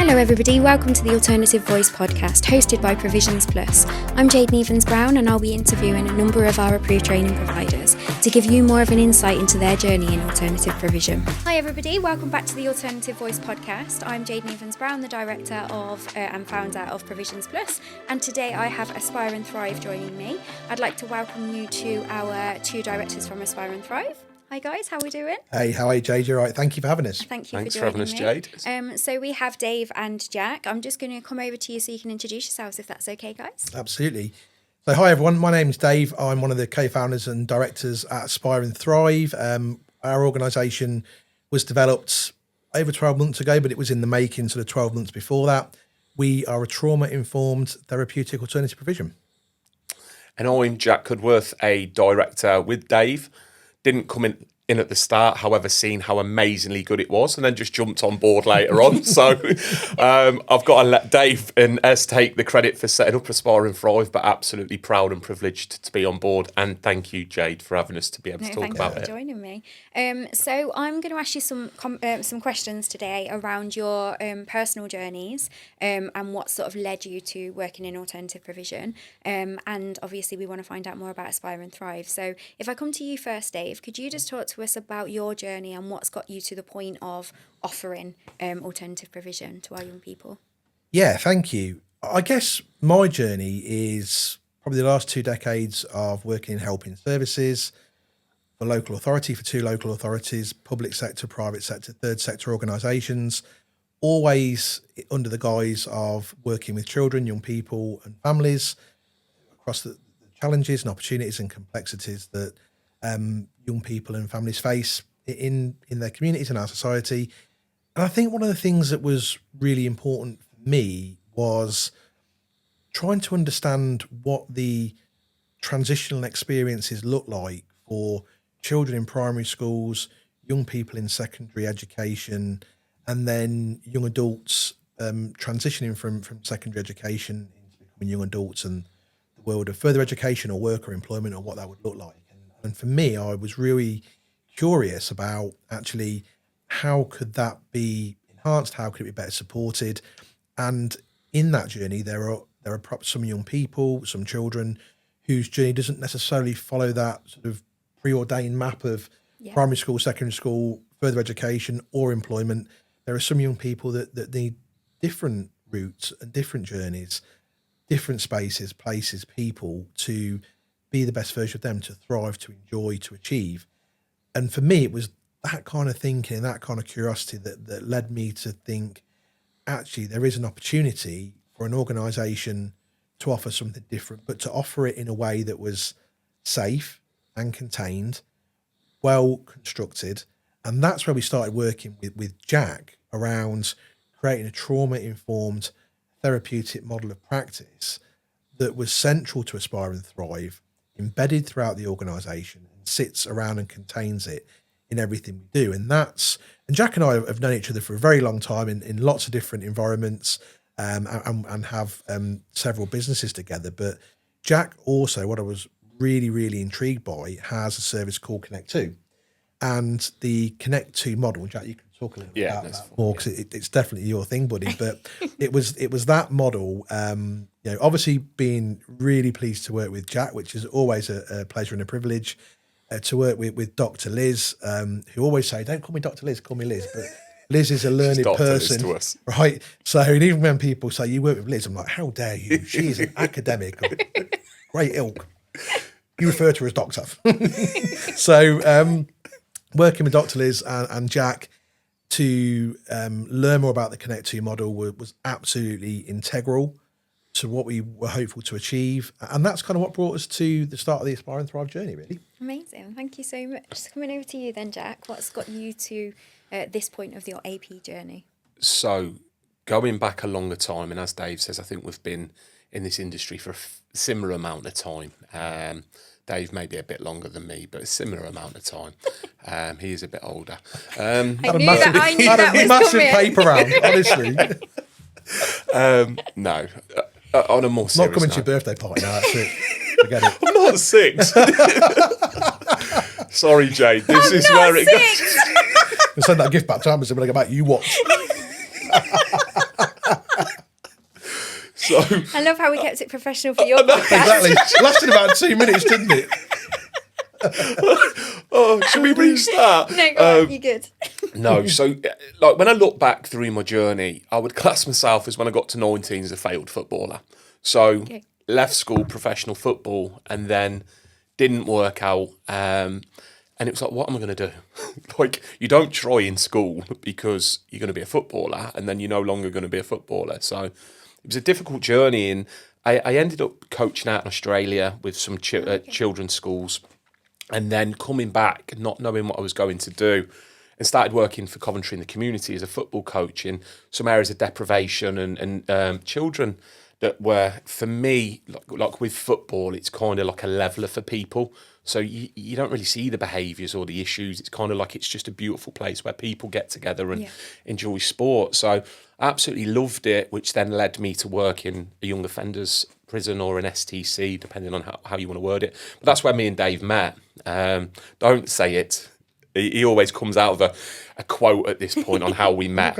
Hello everybody, welcome to the Alternative Voice podcast hosted by Provisions Plus. I'm Jade Neivens-Brown and I'll be interviewing a number of our approved training providers to give you more of an insight into their journey in alternative provision. Hi everybody, welcome back to the Alternative Voice podcast. I'm Jade Neivens-Brown, the director of and founder of Provisions Plus, and today I have Aspire and Thrive joining me. I'd like to welcome you to our two directors from Aspire and Thrive. Hi guys, how are we doing? Hey, how are you, Jade? You're right. Thank you for having us. Thanks for having us, Jade. So we have Dave and Jack. I'm just going to come over to you so you can introduce yourselves, if that's okay, guys. Absolutely. So hi everyone, my name's Dave. I'm one of the co-founders and directors at Aspire and Thrive. Our organisation was developed over 12 months ago, but it was in the making sort of 12 months before that. We are a trauma-informed therapeutic alternative provision. And I'm Jack Cudworth, a director with Dave. Didn't come in at the start, however, seen how amazingly good it was, and then just jumped on board later on. So I've got to let Dave and Es take the credit for setting up Aspire and Thrive, but absolutely proud and privileged to be on board. And thank you, Jade, for having us to be able to talk about it. Thank you for joining me. So I'm going to ask you some questions today around your personal journeys and what sort of led you to working in alternative provision. And obviously we want to find out more about Aspire and Thrive. So if I come to you first, Dave, could you just talk to us about your journey and what's got you to the point of offering alternative provision to our young people? Yeah, thank you. I guess my journey is probably the last 2 decades of working in helping services for local authority, for 2 local authorities, public sector, private sector, third sector organisations, always under the guise of working with children, young people and families across the challenges and opportunities and complexities that young people and families face in their communities and our society. And I think one of the things that was really important for me was trying to understand what the transitional experiences look like for children in primary schools, young people in secondary education, and then young adults transitioning from secondary education into becoming young adults and the world of further education or work or employment, or what that would look like. And for me, I was really curious about actually how could that be enhanced, how could it be better supported. And in that journey, there are perhaps some young people, some children whose journey doesn't necessarily follow that sort of preordained map of primary school, secondary school, further education or employment. There are some young people that need different routes and different journeys, different spaces, places, people to be the best version of them, to thrive, to enjoy, to achieve. And for me, it was that kind of thinking, that kind of curiosity that led me to think, actually, there is an opportunity for an organisation to offer something different, but to offer it in a way that was safe and contained, well constructed. And that's where we started working with Jack around creating a trauma-informed therapeutic model of practice that was central to Aspire and Thrive, embedded throughout the organisation, and sits around and contains it in everything we do. And Jack and I have known each other for a very long time in lots of different environments and have several businesses together. But Jack also, what I was really, really intrigued by, has a service called Connect 2. And the Connect 2 model, Jack, you can talk a little bit about that more, because it's definitely your thing, buddy. But it was that model, obviously being really pleased to work with Jack, which is always a pleasure and a privilege, to work with Dr. Liz, who always say, don't call me Dr. Liz, call me Liz. But Liz is a learned person, to us. Right? So even when people say you work with Liz, I'm like, how dare you? She is an academic of great ilk. You refer to her as doctor. So working with Dr. Liz and Jack to learn more about the Connect 2 model was absolutely integral to what we were hopeful to achieve. And that's kind of what brought us to the start of the Aspire and Thrive journey, really. Amazing. Thank you so much. Just coming over to you then, Jack. What's got you to this point of your AP journey? So going back a longer time, and as Dave says, I think we've been in this industry for a similar amount of time. Dave may be a bit longer than me, but a similar amount of time. He is a bit older. I knew that was massive coming. paper round, honestly. No, on a more serious Not coming to your birthday party now, that's it. Forget it. I'm not 6. Sorry, Jade. This is where it goes. We'll send that gift back to Amazon when I go back, you watch. So I love how we kept it professional for your podcast. Exactly. It lasted about 2 minutes, didn't it? should we restart? No, go on, you're good. No, so like when I look back through my journey, I would class myself as when I got to 19 as a failed footballer. So left school, professional football, and then didn't work out. And it was like, what am I going to do? Like, you don't try in school because you're going to be a footballer, and then you're no longer going to be a footballer. So it was a difficult journey, and I ended up coaching out in Australia with some children's schools, and then coming back, not knowing what I was going to do, and started working for Coventry in the community as a football coach in some areas of deprivation and children that were, for me, like with football, it's kind of like a leveller for people. So you don't really see the behaviours or the issues. It's kind of like it's just a beautiful place where people get together and enjoy sport. So I absolutely loved it, which then led me to work in a young offenders prison or an STC, depending on how you want to word it. But that's where me and Dave met. Don't say it. He always comes out of a quote at this point on how we met.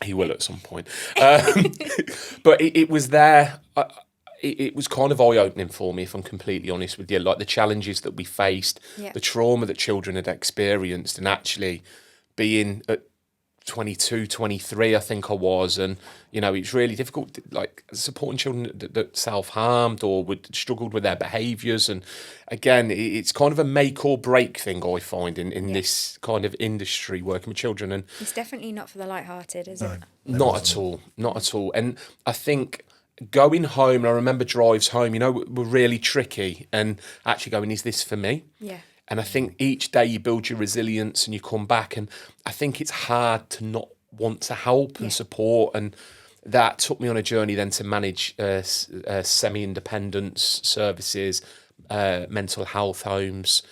He will at some point. But it was there. It was kind of eye-opening for me, if I'm completely honest with you, like the challenges that we faced, the trauma that children had experienced, and actually being at 22, 23, I think I was, and, you know, it's really difficult, like, supporting children that self-harmed or struggled with their behaviours, and, again, it's kind of a make or break thing, I find, in this kind of industry, working with children. And it's definitely not for the light-hearted, is it? Not at all. And I think going home, I remember drives home, you know, were really tricky, and actually going, is this for me? Yeah. And I think each day you build your resilience and you come back, and I think it's hard to not want to help and support, and that took me on a journey then to manage semi-independence services, mental health homes,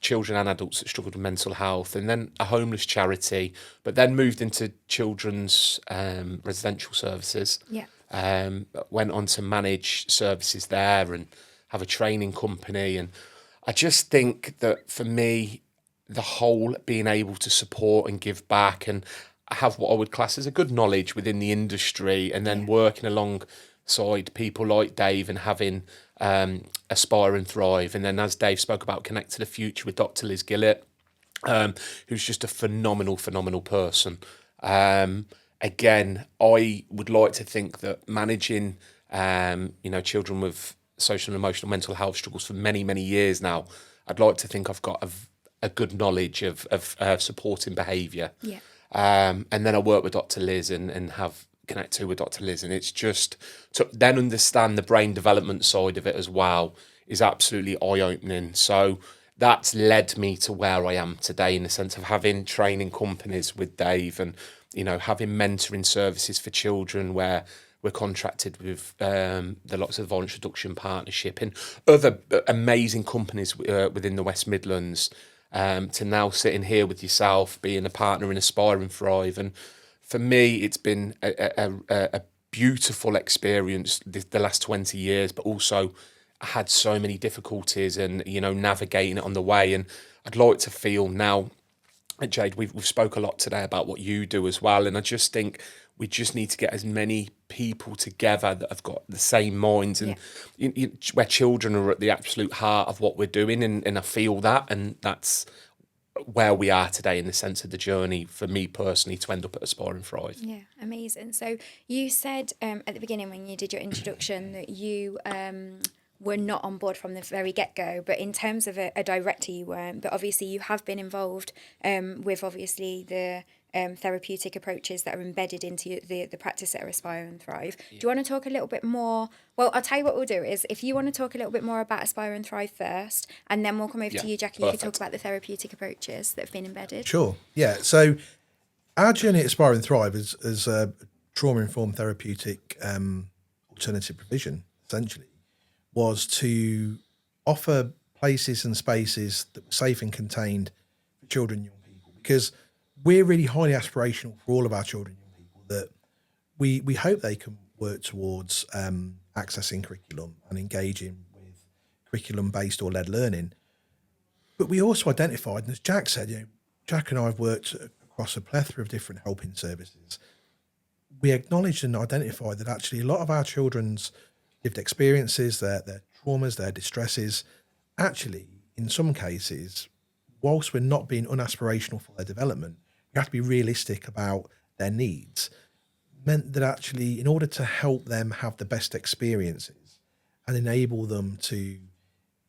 children and adults that struggled with mental health, and then a homeless charity, but then moved into children's residential services. Yeah. Went on to manage services there and have a training company. And I just think that for me, the whole being able to support and give back and have what I would class as a good knowledge within the industry, and then working alongside people like Dave and having Aspire and Thrive. And then, as Dave spoke about, Connect to the Future with Dr. Liz Gillett, who's just a phenomenal person. Again, I would like to think that managing, children with social and emotional mental health struggles for many, many years now, I'd like to think I've got a good knowledge of supporting behaviour. Yeah. And then I work with Dr. Liz and have Connect to with Dr. Liz, and it's just to then understand the brain development side of it as well is absolutely eye-opening. So that's led me to where I am today, in the sense of having training companies with Dave, and, you know, having mentoring services for children where we're contracted with the lots of the Violence Reduction Partnership and other amazing companies within the West Midlands, to now sitting here with yourself, being a partner in Aspire and Thrive. And for me, it's been a beautiful experience the last 20 years, but also I had so many difficulties and, you know, navigating it on the way. And I'd like to feel now, Jade, we've spoke a lot today about what you do as well, and I just think we just need to get as many people together that have got the same minds, and where children are at the absolute heart of what we're doing, and I feel that, and that's where we are today in the sense of the journey for me personally to end up at Aspire and Thrive. Yeah, amazing. So you said at the beginning when you did your introduction that you were not on board from the very get-go, but in terms of a director you weren't, but obviously you have been involved with obviously the therapeutic approaches that are embedded into the practice at Aspire and Thrive. Yeah. Do you want to talk a little bit more? Well, I'll tell you what we'll do is, if you want to talk a little bit more about Aspire and Thrive first, and then we'll come over to you, Jackie. Perfect. You can talk about the therapeutic approaches that have been embedded. Sure. Yeah. So our journey at Aspire and Thrive is a trauma-informed therapeutic alternative provision, essentially, was to offer places and spaces that were safe and contained for children and young people, because we're really highly aspirational for all of our children and young people, that we hope they can work towards accessing curriculum and engaging with curriculum-based or led learning. But we also identified, and as Jack said, you know, Jack and I have worked across a plethora of different helping services. we acknowledged and identified that actually a lot of our children's lived experiences, their traumas, their distresses, actually, in some cases, whilst we're not being unaspirational for their development, we have to be realistic about their needs, meant that actually, in order to help them have the best experiences and enable them to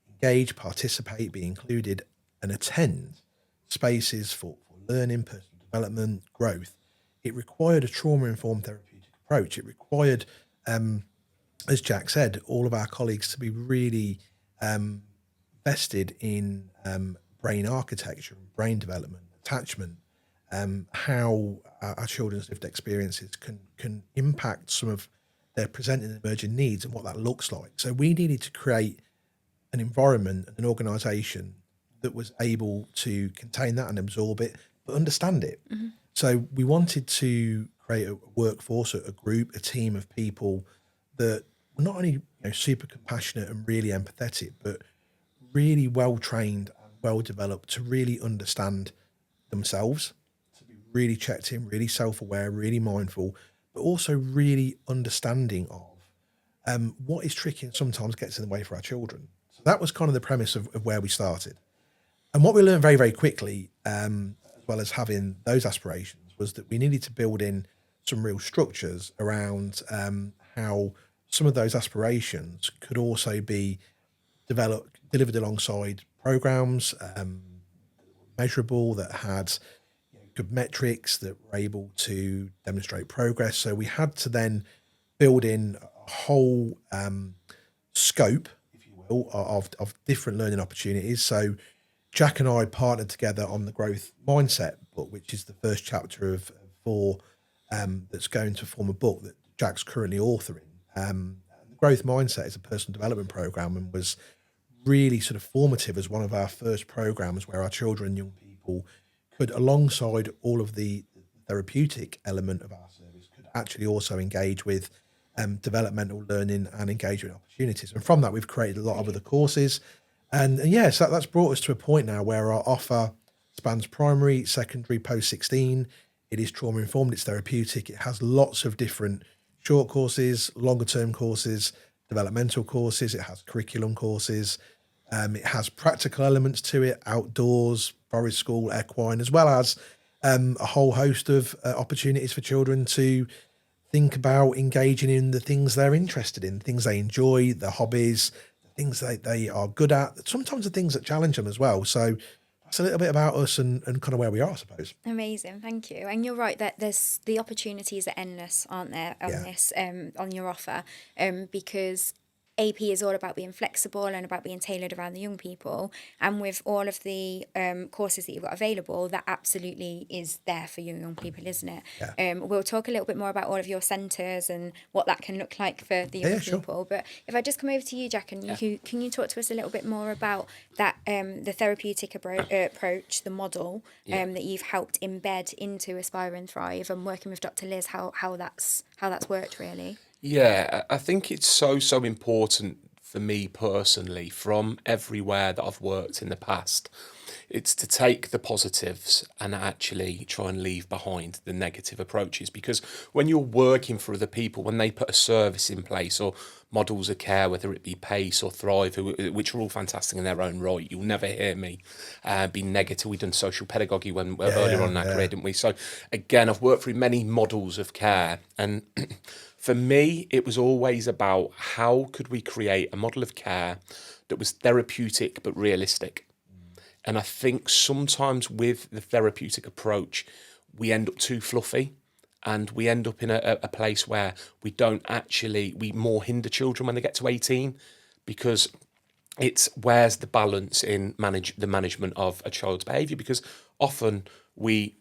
engage, participate, be included, and attend spaces for learning, personal development, growth, it required a trauma-informed therapeutic approach. It required, as Jack said, all of our colleagues to be really vested in brain architecture, brain development, attachment, how our children's lived experiences can impact some of their presenting and emerging needs and what that looks like. So we needed to create an environment and an organisation that was able to contain that and absorb it, but understand it. Mm-hmm. So we wanted to create a workforce, a group, a team of people that were not only super compassionate and really empathetic, but really well trained and well developed to really understand themselves, to be really checked in, really self-aware, really mindful, but also really understanding of what is tricky and sometimes gets in the way for our children. So that was kind of the premise of where we started. And what we learned very, very quickly, as well as having those aspirations, was that we needed to build in some real structures around how some of those aspirations could also be delivered alongside programs, measurable, that had good metrics, that were able to demonstrate progress. So we had to then build in a whole scope, if you will, of different learning opportunities. So Jack and I partnered together on the growth mindset book, which is the first chapter of 4 that's going to form a book that Jack's currently authoring. The growth mindset is a personal development program and was really sort of formative as one of our first programs where our children and young people could, alongside all of the therapeutic element of our service, could actually also engage with developmental learning and engagement opportunities. And from that, we've created a lot of other courses. And yes, that's brought us to a point now where our offer spans primary, secondary, post-16. It is trauma-informed, it's therapeutic. It has lots of different short courses, longer-term courses, developmental courses. It has curriculum courses. It has practical elements to it, outdoors, forest school, equine, as well as a whole host of opportunities for children to think about engaging in the things they're interested in, things they enjoy, their hobbies, the things they are good at, sometimes the things that challenge them as well. So that's a little bit about us and kind of where we are, I suppose. Amazing, thank you. And you're right that there's the opportunities are endless, aren't there, on this on your offer, because AP is all about being flexible and about being tailored around the young people. And with all of the courses that you've got available, that absolutely is there for you young people, isn't it? Yeah. We'll talk a little bit more about all of your centres and what that can look like for the young people. Sure. But if I just come over to you, Jack, and can you talk to us a little bit more about that, the therapeutic approach, the model that you've helped embed into Aspire and Thrive, and working with Dr. Liz, how that's worked really? Yeah, I think it's so important for me personally, from everywhere that I've worked in the past. It's to take the positives and actually try and leave behind the negative approaches, because when you're working for other people, when they put a service in place or models of care, whether it be PACE or Thrive, which are all fantastic in their own right, you'll never hear me be negative. We've done social pedagogy earlier on in our career, didn't we? So again, I've worked through many models of care, and for me, it was always about how could we create a model of care that was therapeutic but realistic. And I think sometimes with the therapeutic approach, we end up too fluffy, and we end up in a place where we more hinder children when they get to 18, because it's where's the balance in the management of a child's behaviour, because often we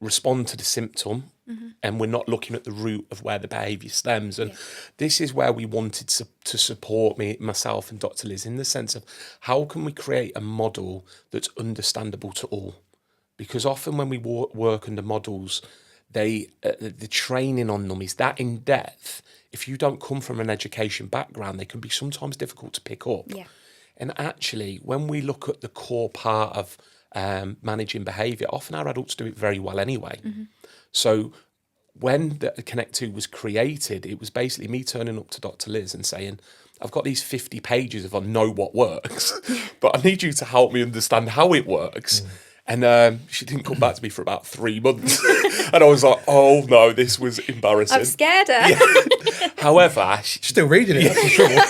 respond to the symptom, and we're not looking at the root of where the behaviour stems. And this is where we wanted to support myself and Dr. Liz, in the sense of how can we create a model that's understandable to all? Because often when we work under models, the training on them is that in depth. If you don't come from an education background, they can be sometimes difficult to pick up. Yeah. And actually, when we look at the core part of managing behaviour, often our adults do it very well anyway. So when the Connect 2 was created, it was basically me turning up to Dr. Liz and saying, I've got these 50 pages of I know what works, but I need you to help me understand how it works. And she didn't come back to me for about 3 months. And I was like, oh no, this was embarrassing. I'm scared her. Yeah. However, Still reading it, that's the trouble.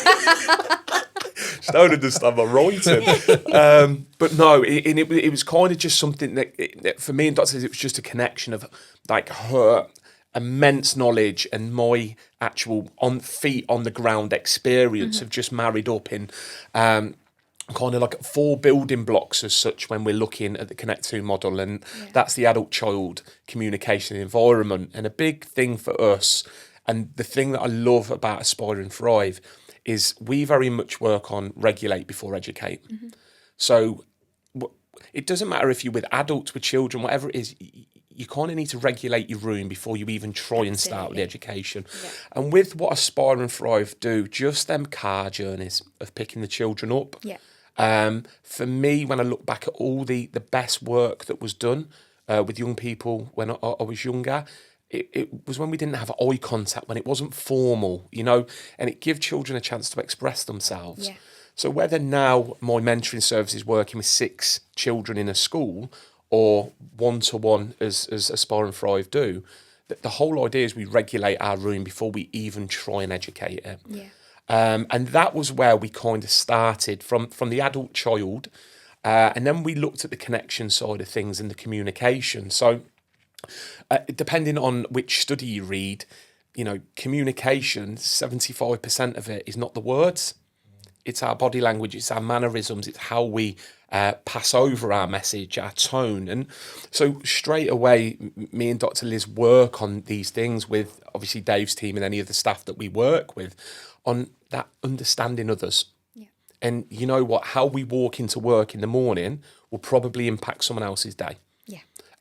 she don't understand my writing. But no, it was kind of just something that for me and Dr. Liz, it was just a connection of like her immense knowledge and my actual feet on the ground experience have just married up in kind of like 4 building blocks as such when we're looking at the Connect 2 model, and that's the adult-child communication environment. And a big thing for us, and the thing that I love about Aspire and Thrive, is we very much work on regulate before educate. So it doesn't matter if you're with adults, with children, whatever it is, you kind of need to regulate your room before you even try and start with the education. And with what Aspire and Thrive do, just them car journeys of picking the children up. For me, when I look back at all the best work that was done with young people when I was younger, it was when we didn't have eye contact, when it wasn't formal, you know, and it gave children a chance to express themselves. So whether now my mentoring service is working with 6 children in a school or one-to-one as Aspire and Thrive do, the whole idea is we regulate our room before we even try and educate it. And that was where we kind of started from the adult child. And then we looked at the connection side of things and the communication. So depending on which study you read, you know, communication, 75% of it is not the words. It's our body language, it's our mannerisms, it's how we pass over our message, our tone. And so straight away, me and Dr. Liz work on these things with obviously Dave's team and any of the staff that we work with on that understanding others. And you know what, how we walk into work in the morning will probably impact someone else's day.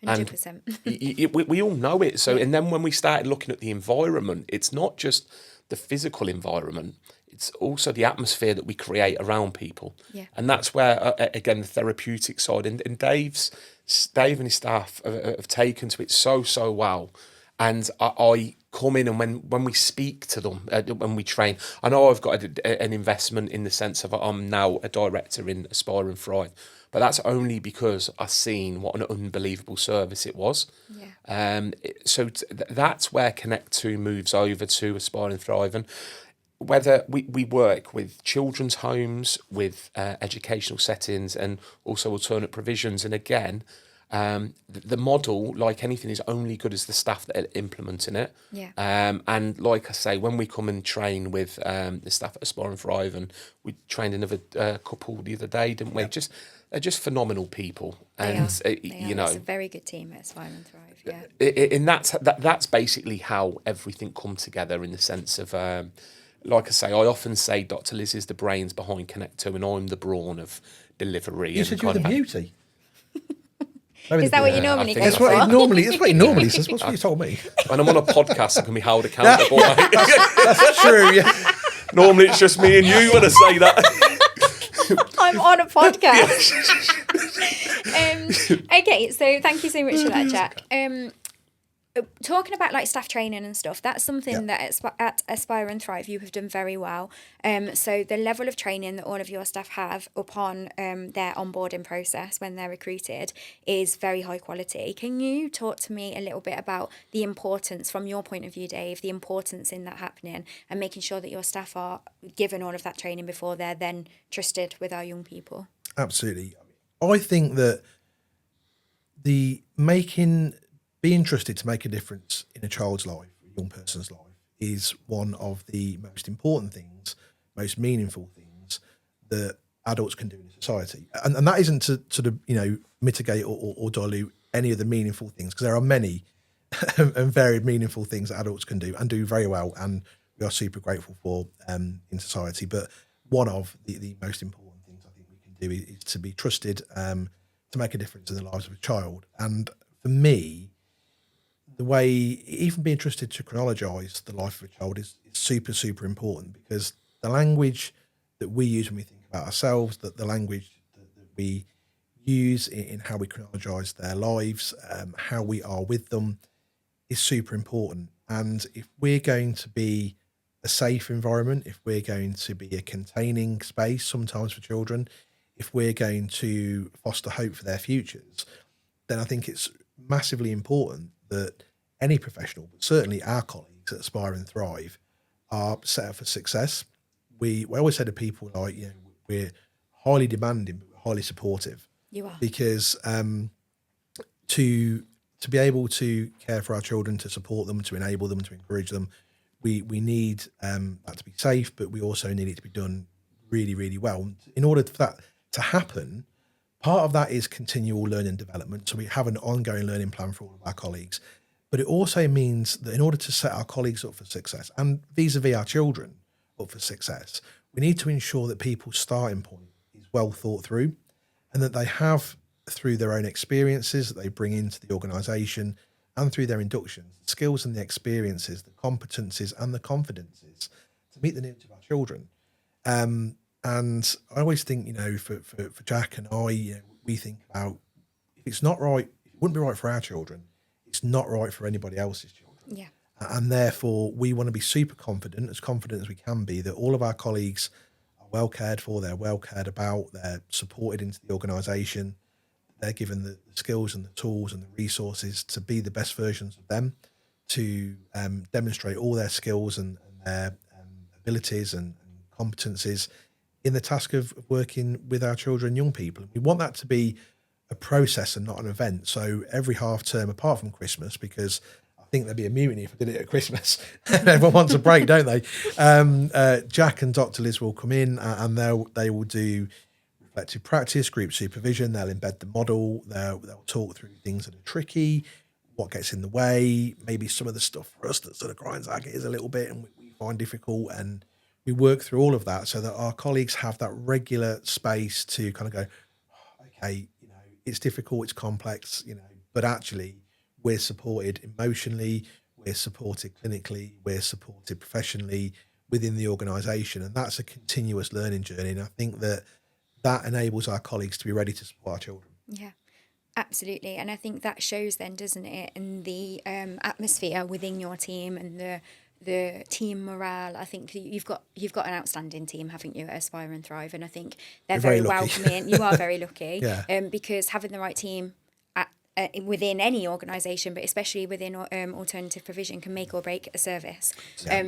100%. We all know it. So, and then when we started looking at the environment, it's not just the physical environment, it's also the atmosphere that we create around people. And that's where, again, the therapeutic side, and Dave and his staff have taken to it so well. And I come in, and when we speak to them, when we train, I know I've got an investment in the sense of I'm now a director in Aspire and Thrive, but that's only because I've seen what an unbelievable service it was. So that's where Connect 2 moves over to Aspire and Thrive. And whether we work with children's homes, with educational settings, and also alternate provisions. And again, the model, like anything, is only good as the staff that are implementing it. And like I say, when we come and train with the staff at Aspire and Thrive, and we trained another couple the other day, didn't we? They're just phenomenal people. And you know, it's a very good team at Aspire and Thrive. And that's basically how everything come together, in the sense of like I say, I often say Dr. Liz is the brains behind Connect 2 and I'm the brawn of delivery. You said you were the beauty. Is that what you normally go for? That's what he normally says. What's what you told me? When I'm on a podcast, I can be held accountable. That's true, yeah. Normally it's just me and you when I say that. I'm on a podcast. Okay, so thank you so much for that, Jack. Talking about like staff training and stuff, that's something that at Aspire and Thrive you have done very well. So the level of training that all of your staff have upon their onboarding process when they're recruited is very high quality. Can you talk to me a little bit about the importance, from your point of view, Dave, the importance in that happening and making sure that your staff are given all of that training before they're then trusted with our young people? Absolutely. I think that being trusted to make a difference in a child's life, a young person's life, is one of the most important things, most meaningful things that adults can do in society. And that isn't to sort of, you know, mitigate or dilute any of the meaningful things, because there are many and varied meaningful things that adults can do and do very well, and we are super grateful for in society. But one of the most important things I think we can do is to be trusted to make a difference in the lives of a child. And for me, the way, even being trusted to chronologise the life of a child is super, super important, because the language that we use when we think about ourselves, that the language that we use in how we chronologise their lives, how we are with them, is super important. And if we're going to be a safe environment, if we're going to be a containing space sometimes for children, if we're going to foster hope for their futures, then I think it's massively important that any professional, but certainly our colleagues at Aspire and Thrive, are set up for success. We always say to people, like, we're highly demanding, but we're highly supportive. You are. Because to be able to care for our children, to support them, to enable them, to encourage them, we need that to be safe, but we also need it to be done really, really well. In order for that to happen, part of that is continual learning and development. So we have an ongoing learning plan for all of our colleagues. But it also means that in order to set our colleagues up for success, and vis-a-vis our children up for success, we need to ensure that people's starting point is well thought through, and that they have, through their own experiences that they bring into the organisation and through their inductions, the skills and the experiences, the competencies and the confidences to meet the needs of our children. And I always think, for Jack and I, we think about, if it's not right, if it wouldn't be right for our children, it's not right for anybody else's children. Yeah. And therefore, we want to be super confident as we can be, that all of our colleagues are well cared for, they're well cared about, they're supported into the organisation, they're given the skills and the tools and the resources to be the best versions of them, to demonstrate all their skills and their abilities and competencies in the task of working with our children and young people. We want that to be a process and not an event. So every half term, apart from Christmas, because I think there'd be a mutiny if I did it at Christmas. Everyone wants a break, don't they? Jack and Dr. Liz will come in and they will do reflective practice, group supervision. They'll embed the model. They'll talk through things that are tricky, what gets in the way, maybe some of the stuff for us that sort of grinds our gears a little bit and we find difficult. And we work through all of that so that our colleagues have that regular space to kind of go, okay, it's difficult, it's complex, but actually we're supported emotionally, we're supported clinically, we're supported professionally within the organisation. And that's a continuous learning journey. And I think that enables our colleagues to be ready to support our children. Yeah, absolutely. And I think that shows then, doesn't it, in the atmosphere within your team and the team morale. I think you've got an outstanding team, haven't you, at Aspire and Thrive? And I think they're very welcoming. You are very lucky. Yeah. Because having the right team within any organisation, but especially within alternative provision, can make or break a service.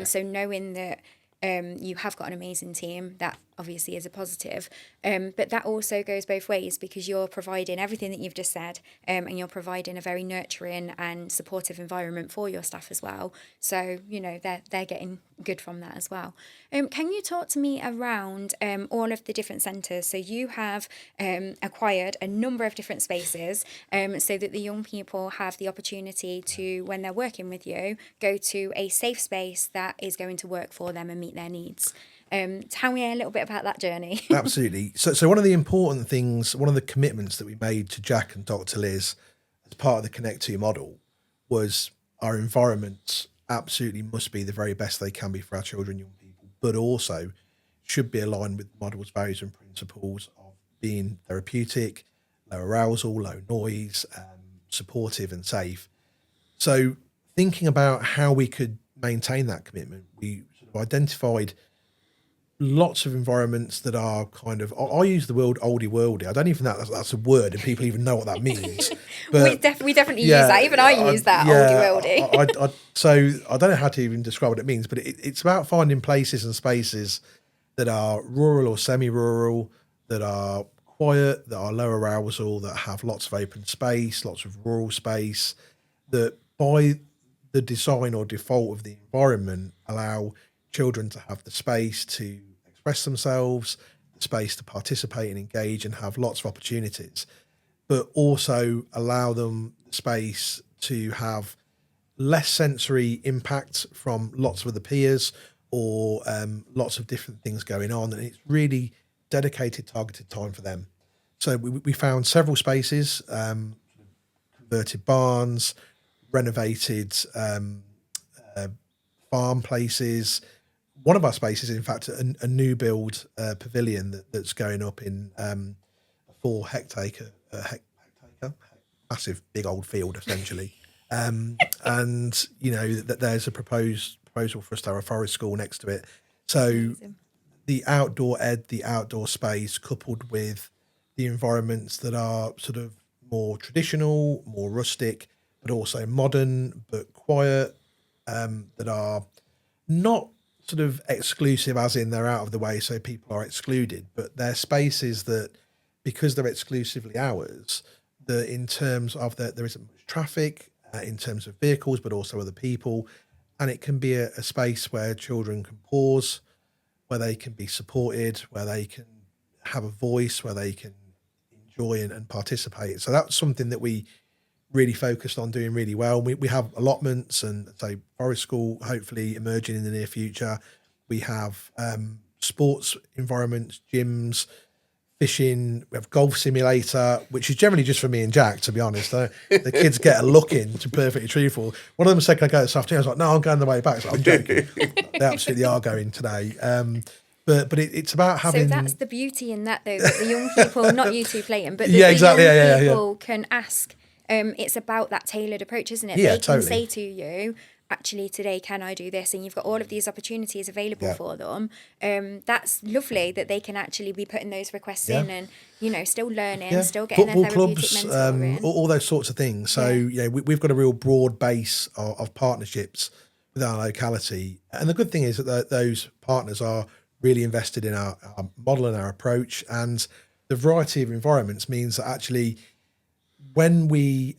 So knowing that you have got an amazing team, that obviously is a positive, but that also goes both ways, because you're providing everything that you've just said, and you're providing a very nurturing and supportive environment for your staff as well. So they're getting good from that as well. Can you talk to me around all of the different centres? So you have acquired a number of different spaces, so that the young people have the opportunity to, when they're working with you, go to a safe space that is going to work for them and meet their needs. Tell me a little bit about that journey. Absolutely. So one of the important things, one of the commitments that we made to Jack and Dr. Liz as part of the Connect 2 model was our environments absolutely must be the very best they can be for our children, young people, but also should be aligned with the model's values and principles of being therapeutic, low arousal, low noise, supportive and safe. So thinking about how we could maintain that commitment, we sort of identified lots of environments that are kind of, I use the word oldie worldy. I don't even know that's a word and people even know what that means. But we definitely use that. Even I use that, oldie worldy. So I don't know how to even describe what it means, but it's about finding places and spaces that are rural or semi-rural, that are quiet, that are low arousal, that have lots of open space, lots of rural space, that by the design or default of the environment allow children to have the space to express themselves, the space to participate and engage and have lots of opportunities, but also allow them space to have less sensory impact from lots of other peers or lots of different things going on. And it's really dedicated, targeted time for them. So we found several spaces, converted barns, renovated farm places. One of our spaces, in fact, a new build pavilion that's going up in a 4 hectare, massive big old field essentially, and that there's a proposal for us to have a forest school next to it. So Amazing. the outdoor space, coupled with the environments that are sort of more traditional, more rustic, but also modern but quiet, that are not sort of exclusive as in they're out of the way so people are excluded, but they're spaces that, because they're exclusively ours, that in terms of that there isn't much traffic in terms of vehicles, but also other people, and it can be a space where children can pause, where they can be supported, where they can have a voice, where they can enjoy and participate. So that's something that we really focused on doing really well. We have allotments, and so forest school hopefully emerging in the near future. We have sports environments, gyms, fishing. We have golf simulator, which is generally just for me and Jack, to be honest. The kids get a look in, to be perfectly truthful. One of them said, "Can I go this afternoon?" I was like, "No, I'm going the way back." So I'm joking. They absolutely are going today. But it's about having. So that's the beauty in that, though, that the young people, not you two playing, but Yeah, the exactly, young people can ask. It's about that tailored approach, isn't it? Yeah, they can totally. say to you, actually, today, can I do this? And you've got all of these opportunities available for them. That's lovely that they can actually be putting those requests in and, still learning, still getting football their therapeutic clubs, mentoring. all those sorts of things. So, we've got a real broad base of partnerships with our locality. And the good thing is that those partners are really invested in our model and our approach. And the variety of environments means that actually, when we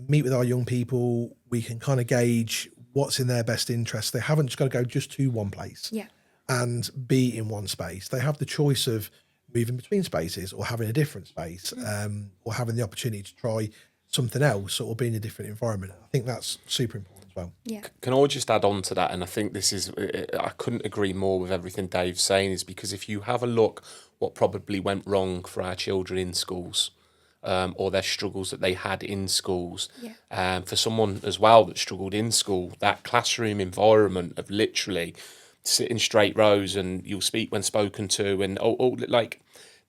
meet with our young people, we can kind of gauge what's in their best interest. They haven't just got to go just to one place and be in one space. They have the choice of moving between spaces, or having a different space, or having the opportunity to try something else, or be in a different environment. I think that's super important as well. Yeah. Can I just add on to that? And I think this is, I couldn't agree more with everything Dave's saying, is because if you have a look what probably went wrong for our children in schools, or their struggles that they had in schools. For someone as well that struggled in school, that classroom environment of literally sitting straight rows and you'll speak when spoken to, and like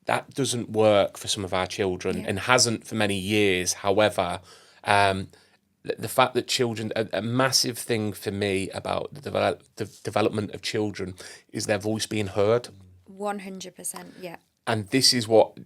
that doesn't work for some of our children and hasn't for many years. However, the fact that children, a massive thing for me about the development of children is their voice being heard. 100%, yeah. And this is what,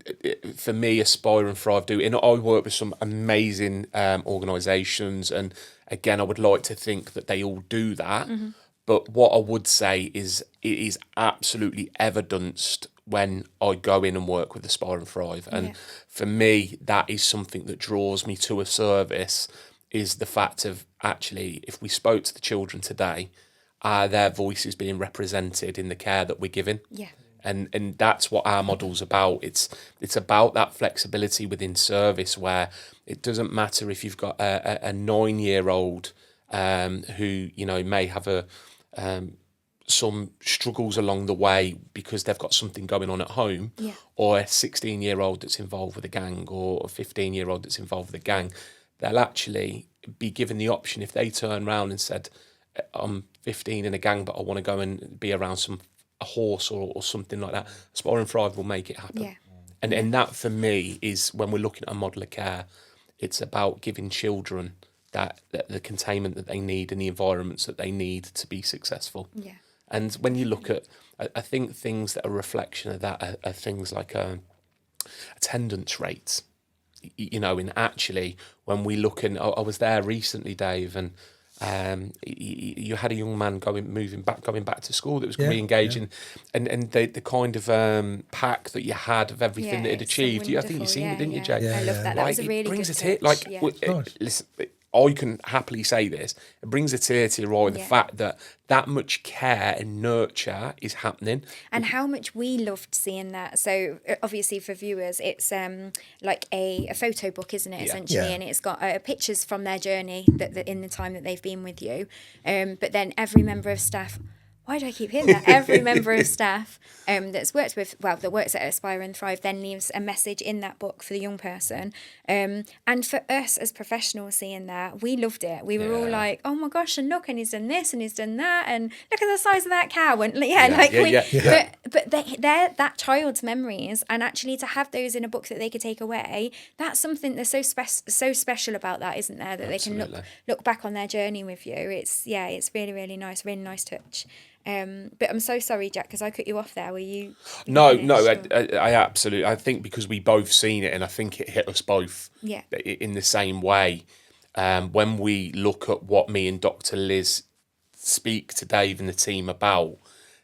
for me, Aspire and Thrive do. And I work with some amazing organisations. And again, I would like to think that they all do that. Mm-hmm. But what I would say is it is absolutely evidenced when I go in and work with Aspire and Thrive. And for me, that is something that draws me to a service, is the fact of actually, if we spoke to the children today, are their voices being represented in the care that we're giving? Yeah. And that's what our model's about. It's about that flexibility within service, where it doesn't matter if you've got a 9-year-old who may have some struggles along the way because they've got something going on at home, or a 16-year-old that's involved with a gang, or a 15-year-old that's involved with a gang. They'll actually be given the option, if they turn around and said, I'm 15 in a gang, but I want to go and be around a horse or something like that, Aspire and Thrive will make it happen. Yeah. And that for me is, when we're looking at a model of care, it's about giving children that the containment that they need and the environments that they need to be successful. Yeah. And when you look at, I think things that are a reflection of that are things like attendance rates. And actually, when we look, and I was there recently, Dave, and you had a young man going back to school that was re-engaging, and the kind of pack that you had of everything that he'd achieved. I think you seen it, didn't you, Jay? I love that. That was a really good touch. Listen, I can happily say this. It brings a tear to your eye, the fact that much care and nurture is happening. And how much we loved seeing that. So obviously for viewers, it's like a photo book, isn't it, essentially? And it's got pictures from their journey that in the time that they've been with you. But then every member of staff, why do I keep hearing that? Every member of staff that works at Aspire and Thrive then leaves a message in that book for the young person. And for us as professionals seeing that, we loved it. We were all like, oh my gosh, and look, and he's done this and he's done that, and look at the size of that cow. And but they're that child's memories, and actually to have those in a book that they could take away, that's something that's so special about that, isn't there? That Absolutely. they can look back on their journey with you. It's really, really nice, really nice touch. But I'm so sorry, Jack, because I cut you off there. Were you? No, I absolutely. I think because we both seen it, and I think it hit us both. In the same way. When we look at what me and Dr. Liz speak to Dave and the team about,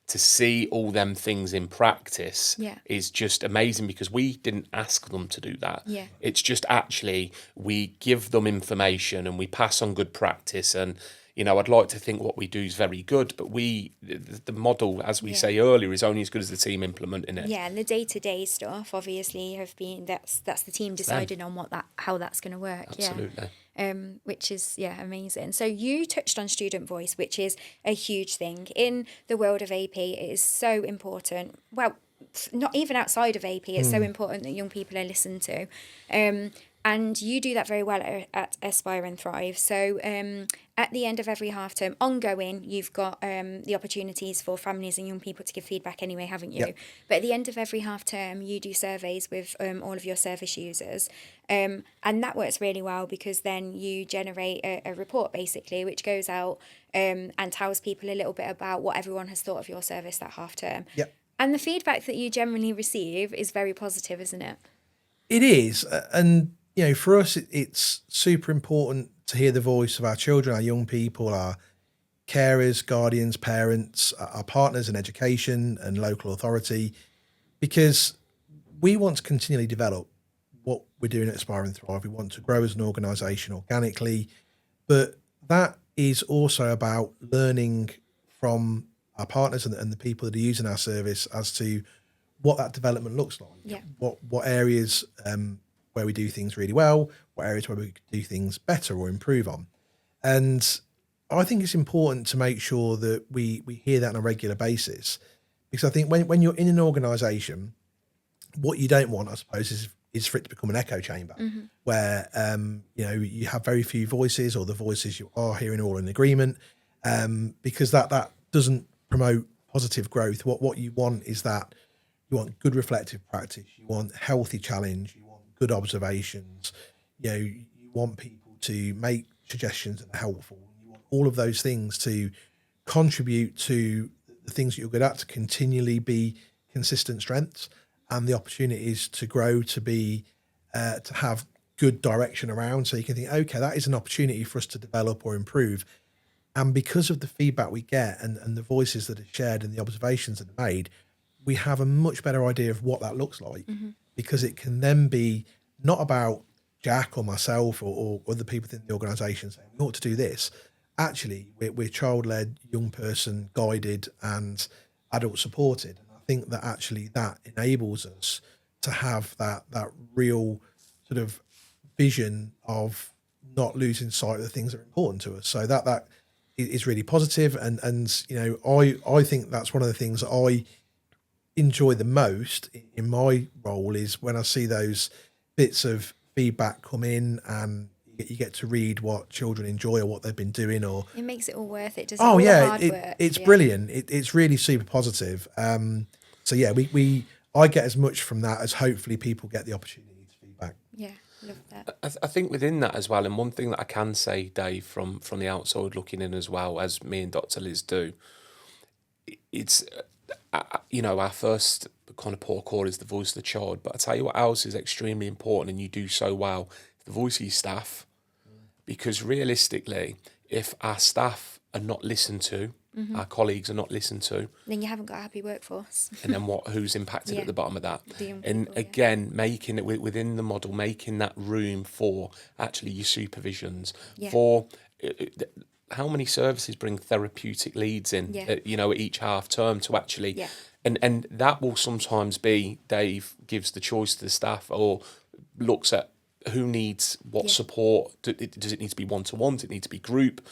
to see all them things in practice is just amazing, because we didn't ask them to do that. It's just actually we give them information and we pass on good practice. And I'd like to think what we do is very good, but the model, as we say earlier, is only as good as the team implementing it. Yeah, and the day-to-day stuff obviously that's the team deciding on how that's going to work. Absolutely. Which is amazing. So you touched on student voice, which is a huge thing in the world of AP. It is so important. Well, not even outside of AP, it's so important that young people are listened to. And you do that very well at Aspire and Thrive. So at the end of every half term, ongoing, you've got the opportunities for families and young people to give feedback anyway, haven't you? Yep. But at the end of every half term, you do surveys with all of your service users. And that works really well, because then you generate a report, basically, which goes out and tells people a little bit about what everyone has thought of your service that half term. Yep. And the feedback that you generally receive is very positive, isn't it? It is. And for us, it's super important to hear the voice of our children, our young people, our carers, guardians, parents, our partners in education and local authority, because we want to continually develop what we're doing at Aspire and Thrive. We want to grow as an organisation organically, but that is also about learning from our partners and the people that are using our service as to what that development looks like. Yeah. What areas where we do things really well, what areas where we could do things better or improve on. And I think it's important to make sure that we hear that on a regular basis, because I think when you're in an organisation, what you don't want, I suppose, is for it to become an echo chamber where, you have very few voices, or the voices you are hearing all in agreement, because that doesn't promote positive growth. What you want is that you want good reflective practice, you want healthy challenge, you want good observations, you want people to make suggestions that are helpful. You want all of those things to contribute to the things that you're good at, to continually be consistent strengths, and the opportunities to grow, to be to have good direction around, so you can think, okay, that is an opportunity for us to develop or improve. And because of the feedback we get and the voices that are shared and the observations that are made, we have a much better idea of what that looks like, because it can then be not about Jack or myself or other people within the organisation saying we ought to do this. Actually, we're child-led, young person guided and adult supported. And I think that actually that enables us to have that real sort of vision of not losing sight of the things that are important to us. So that is really positive. And I think that's one of the things that I enjoy the most in my role, is when I see those bits of feedback come in and you get to read what children enjoy or what they've been doing, or it makes it all worth it. All the hard work. It's brilliant. It's really super positive. I get as much from that as hopefully people get the opportunity to feedback. Yeah, love that. I think within that as well, and one thing that I can say, Dave, from the outside looking in as well, as me and Dr. Liz do, it's our first kind of port of call is the voice of the child, but I tell you what else is extremely important, and you do so well, the voice of your staff. Because realistically, if our staff are not listened to, our colleagues are not listened to, then you haven't got a happy workforce. and then who's impacted at the bottom of that? And again, making it within the model, making that room for actually your supervisions, for how many services bring therapeutic leads in, at each half term to actually, and that will sometimes be Dave gives the choice to the staff or looks at who needs what support. Does it need to be one-to-one? Does it need to be group?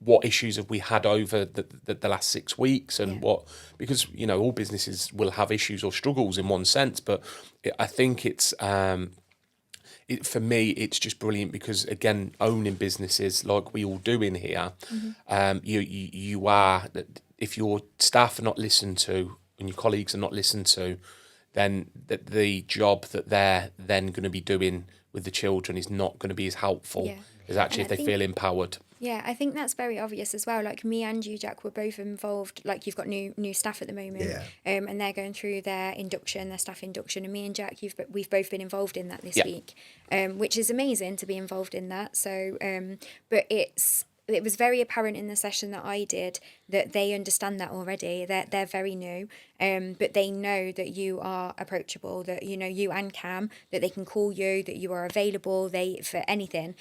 what issues have we had over the last 6 weeks, and because all businesses will have issues or struggles in one sense, but I think it's for me it's just brilliant because, again, owning businesses like we all do in here, you are, if your staff are not listened to and your colleagues are not listened to, then the job that they're then going to be doing with the children is not going to be as helpful as actually if they feel empowered. Yeah, I think that's very obvious as well. Like me and you, Jack, were both involved. Like you've got new staff at the moment, and they're going through their staff induction. And me and Jack, we've both been involved in that this week, which is amazing to be involved in that. So, but it was very apparent in the session that I did that they understand that already. They're very new, but they know that you are approachable, that you and Cam, that they can call you, that you are available. For anything,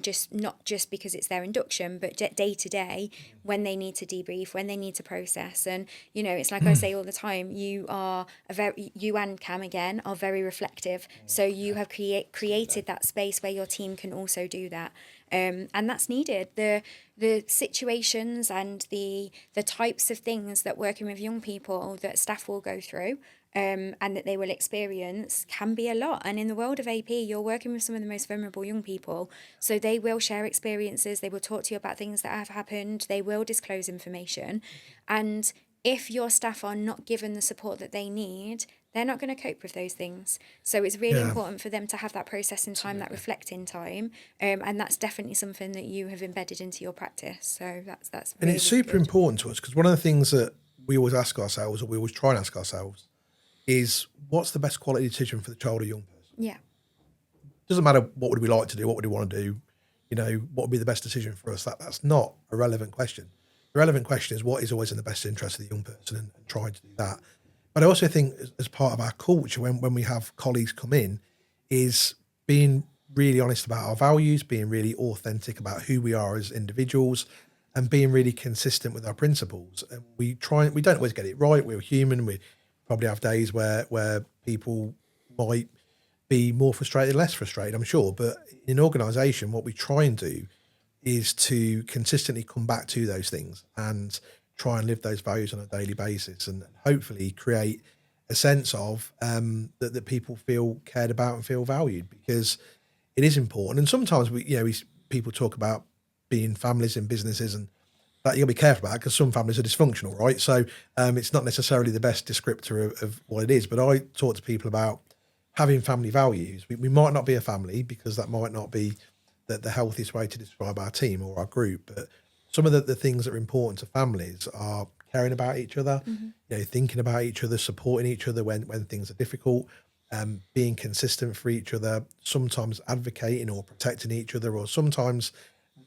just not just because it's their induction, but day to day when they need to debrief, when they need to process. And it's like I say all the time, you and Cam again are very reflective. So you have created that space where your team can also do that. And that's needed. The situations and the types of things that working with young people that staff will go through and that they will experience can be a lot. And in the world of AP, you're working with some of the most vulnerable young people. So they will share experiences. They will talk to you about things that have happened. They will disclose information. And if your staff are not given the support that they need, they're not going to cope with those things. So it's really important for them to have that processing time, that reflecting time, and that's definitely something that you have embedded into your practice. So that's really, and it's super important to us because one of the things that we always ask ourselves, or we always try and ask ourselves, is what's the best quality decision for the child or young person? Yeah. Doesn't matter what would we like to do, what would we want to do, what would be the best decision for us. That's not a relevant question. The relevant question is what is always in the best interest of the young person and trying to do that. But I also think as part of our culture, when we have colleagues come in, is being really honest about our values, being really authentic about who we are as individuals, and being really consistent with our principles. And we don't always get it right. We're human. We probably have days where people might be more frustrated, less frustrated, I'm sure. But in an organisation, what we try and do is to consistently come back to those things and try and live those values on a daily basis, and hopefully create a sense of that people feel cared about and feel valued, because it is important. And sometimes people talk about being families and businesses, and that you got to be careful about because some families are dysfunctional, right? So it's not necessarily the best descriptor of what it is. But I talk to people about having family values. We might not be a family because that might not be the healthiest way to describe our team or our group, but some of the things that are important to families are caring about each other, thinking about each other, supporting each other when things are difficult, being consistent for each other, sometimes advocating or protecting each other, or sometimes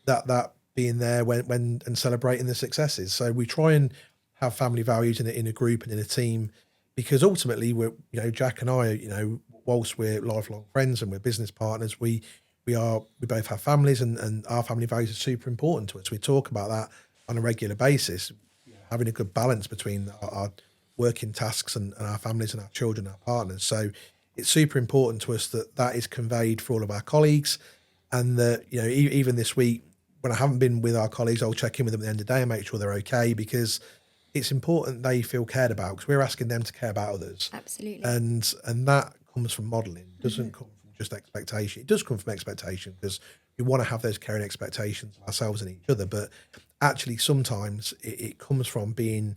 that being there when and celebrating the successes. So we try and have family values in a group and in a team, because ultimately we're, Jack and I, whilst we're lifelong friends and we're business partners, we both have families, and our family values are super important to us. We talk about that on a regular basis, having a good balance between our working tasks and our families and our children, our partners. So it's super important to us that is conveyed for all of our colleagues, and that, even this week, when I haven't been with our colleagues, I'll check in with them at the end of the day and make sure they're okay, because it's important they feel cared about, because we're asking them to care about others. Absolutely. And that comes from modelling. It doesn't come from just expectation. It does come from expectation, because we want to have those caring expectations of ourselves and each other. But actually, sometimes it comes from being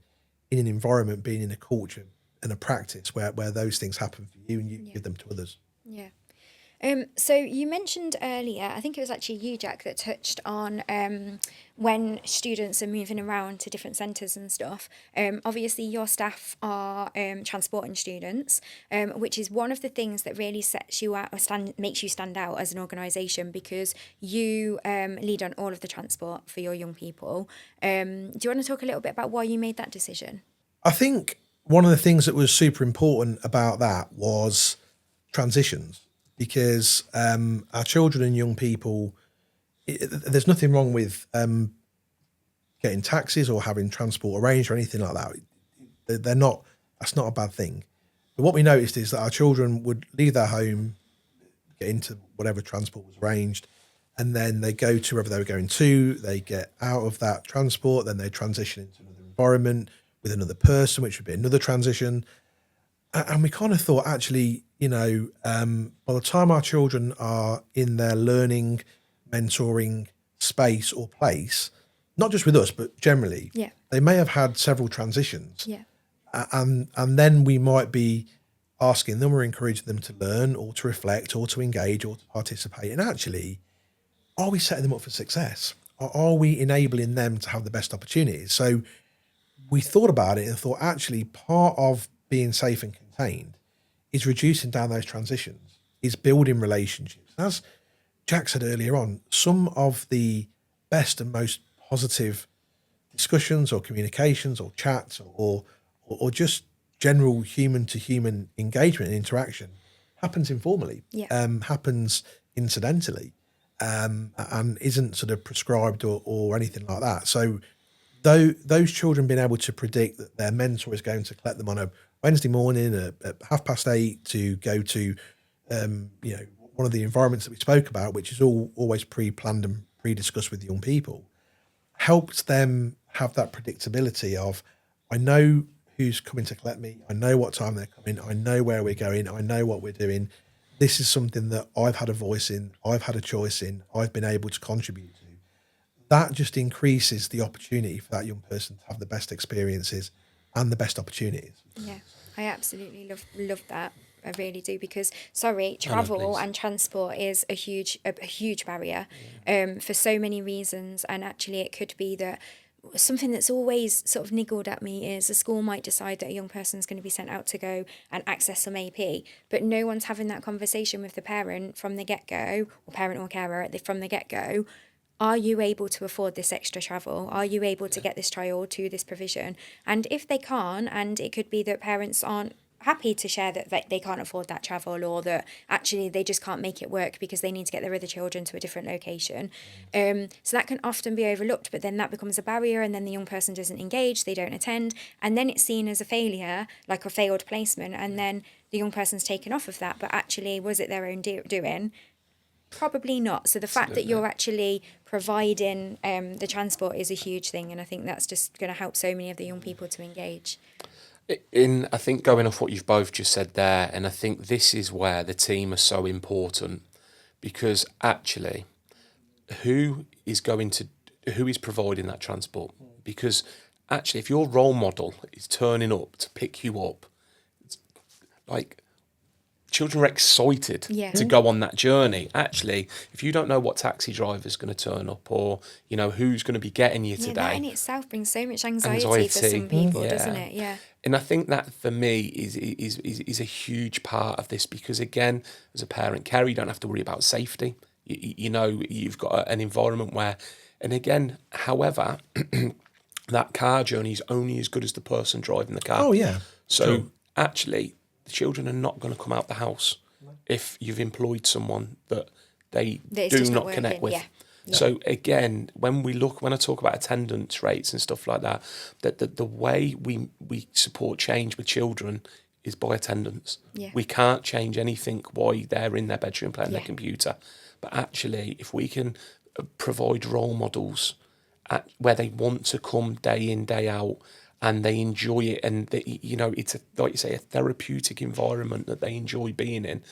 in an environment, being in a culture and a practice where those things happen for you and you give them to others. Yeah. So you mentioned earlier, I think it was actually you, Jack, that touched on when students are moving around to different centres and stuff. Obviously, your staff are transporting students, which is one of the things that really sets you out or makes you stand out as an organisation, because you lead on all of the transport for your young people. Do you want to talk a little bit about why you made that decision? I think one of the things that was super important about that was transitions. Because our children and young people, there's nothing wrong with getting taxis or having transport arranged or anything like that. That's not a bad thing. But what we noticed is that our children would leave their home, get into whatever transport was arranged, and then they go to wherever they were going to, they get out of that transport, then they transition into another environment with another person, which would be another transition. And we kind of thought, actually, by the time our children are in their learning, mentoring space or place, not just with us, but generally, they may have had several transitions. And then we might be asking them or encouraging them to learn or to reflect or to engage or to participate. And actually, are we setting them up for success? Or are we enabling them to have the best opportunities? So we thought about it and thought, actually, part of being safe and contained is reducing down those transitions, is building relationships. As Jack said earlier on, some of the best and most positive discussions or communications or chats or just general human to human engagement and interaction happens informally, happens incidentally, and isn't sort of prescribed or anything like that. So those children being able to predict that their mentor is going to collect them on a Wednesday morning at 8:30 to go to, one of the environments that we spoke about, which is always pre-planned and pre-discussed with young people, helped them have that predictability of, I know who's coming to collect me, I know what time they're coming, I know where we're going, I know what we're doing. This is something that I've had a voice in, I've had a choice in, I've been able to contribute to. That just increases the opportunity for that young person to have the best experiences and the best opportunities. Yeah, I absolutely love that. I really do, because travel and transport is a huge barrier for so many reasons. And actually it could be that something that's always sort of niggled at me is a school might decide that a young person's going to be sent out to go and access some AP, but no one's having that conversation with the parent from the get-go, or parent or carer from the get-go. Are you able to afford this extra travel? Are you able to get this child to this provision? And if they can't, and it could be that parents aren't happy to share that they can't afford that travel, or that actually they just can't make it work because they need to get their other children to a different location. So that can often be overlooked, but then that becomes a barrier, and then the young person doesn't engage, they don't attend, and then it's seen as a failure, like a failed placement, and then the young person's taken off of that. But actually, was it their own doing? Probably not. So the fact that you're actually providing the transport is a huge thing, and I think that's just going to help so many of the young people to engage. I think going off what you've both just said there, and I think this is where the team are so important, because actually, who is providing that transport? Because actually, if your role model is turning up to pick you up, it's like, children are excited to go on that journey. Actually, if you don't know what taxi driver's going to turn up, or who's going to be getting you today, that in itself brings so much anxiety for some people, doesn't it? Yeah. And I think that for me is a huge part of this, because again, as a parent carer, you don't have to worry about safety. You've got an environment where, and again, however, that car journey is only as good as the person driving the car. Oh yeah. So actually, the children are not going to come out the house if you've employed someone that they do not connect with. Yeah. So again, when I talk about attendance rates and stuff like that, that the way we support change with children is by attendance. Yeah. We can't change anything while they're in their bedroom playing their computer. But actually, if we can provide role models where they want to come day in, day out, and they enjoy it, and it's like you say, a therapeutic environment that they enjoy being in.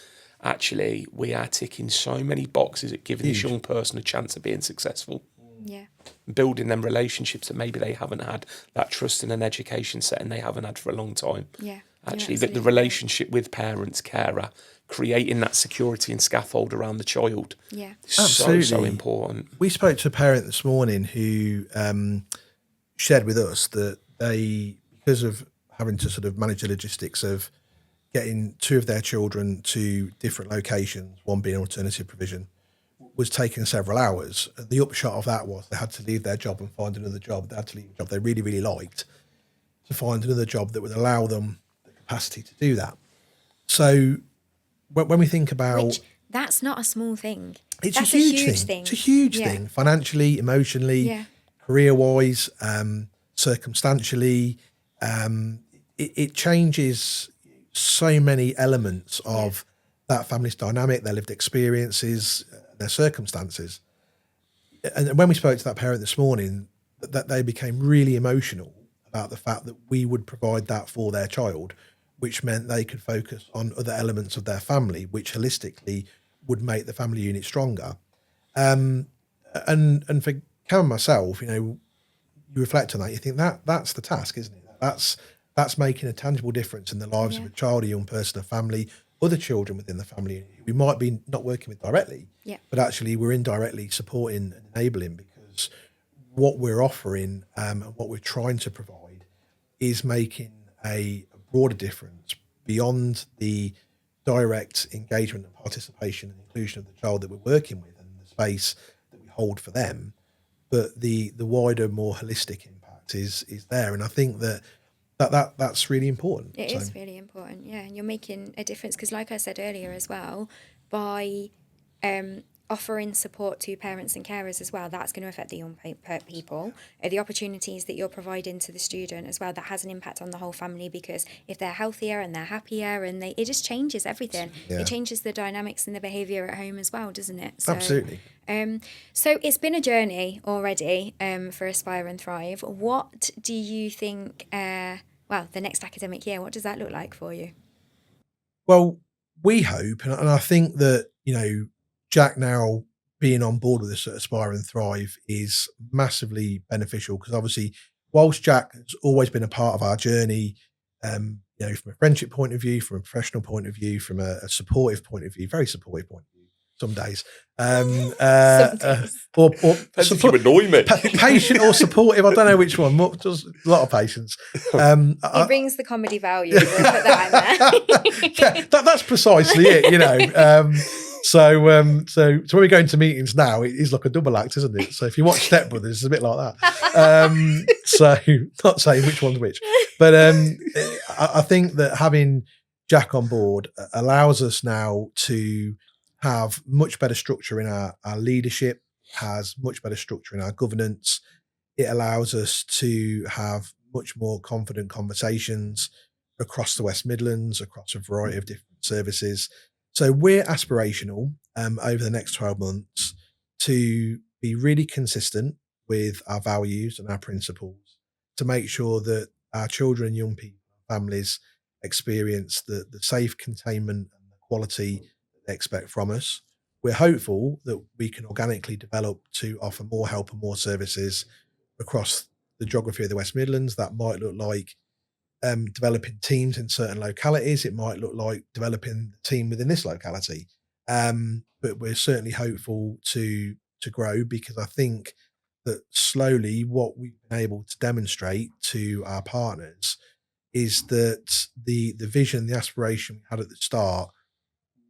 Actually, we are ticking so many boxes at giving this young person a chance of being successful. Yeah. Building them relationships that maybe they haven't had, that trust in an education setting they haven't had for a long time. Yeah. Actually, the relationship with parents, carer, creating that security and scaffold around the child. Yeah. Absolutely. So important. We spoke to a parent this morning who shared with us that they, because of having to sort of manage the logistics of getting two of their children to different locations, one being alternative provision, was taking several hours. The upshot of that was they had to leave their job and find another job. They had to leave a job they really, really liked to find another job that would allow them the capacity to do that. So when we think about... that's not a small thing. That's a huge thing. It's a huge thing, financially, emotionally, career-wise, circumstantially. It changes so many elements of that family's dynamic, their lived experiences, their circumstances. and when we spoke to that parent this morning, that they became really emotional about the fact that we would provide that for their child, which meant they could focus on other elements of their family, which holistically would make the family unit stronger. And for Cam and myself, you reflect on that, you think that's the task, isn't it? That's making a tangible difference in the lives of a child, a young person, a family, other children within the family unit. We might be not working with directly, but actually we're indirectly supporting and enabling, because what we're offering and what we're trying to provide is making a broader difference beyond the direct engagement and participation and inclusion of the child that we're working with and the space that we hold for them, but the wider, more holistic impact is there. And I think that's really important. It is really important, yeah. And you're making a difference, because like I said earlier as well, by offering support to parents and carers as well, that's going to affect the young people. The opportunities that you're providing to the student as well, that has an impact on the whole family, because if they're healthier and they're happier, and it just changes everything. It changes the dynamics and the behaviour at home as well, doesn't it? So, Absolutely. So it's been a journey already for Aspire and Thrive. What do you think, the next academic year, what does that look like for you? Well, we hope, and I think that, Jack now being on board with us at Aspire and Thrive is massively beneficial, because obviously, whilst Jack has always been a part of our journey, from a friendship point of view, from a professional point of view, from a supportive point of view, very supportive point of view, some days, Some days. or Depends if you annoy me. patient or supportive. I don't know which one. Just a lot of patience. It brings the comedy value. We'll put that in there. That's precisely it. So when we go into meetings now, it is like a double act, isn't it? So if you watch Step Brothers, it's a bit like that. So not saying which one's which, but I think that having Jack on board allows us now to have much better structure in our leadership, has much better structure in our governance. It allows us to have much more confident conversations across the West Midlands, across a variety of different services. So we're aspirational over the next 12 months to be really consistent with our values and our principles, to make sure that our children, young people, families experience the safe containment and the quality that they expect from us. We're hopeful that we can organically develop to offer more help and more services across the geography of the West Midlands. That might look like developing teams in certain localities. It might look like developing the team within this locality. But we're certainly hopeful to grow, because I think that slowly what we've been able to demonstrate to our partners is that the vision, the aspiration we had at the start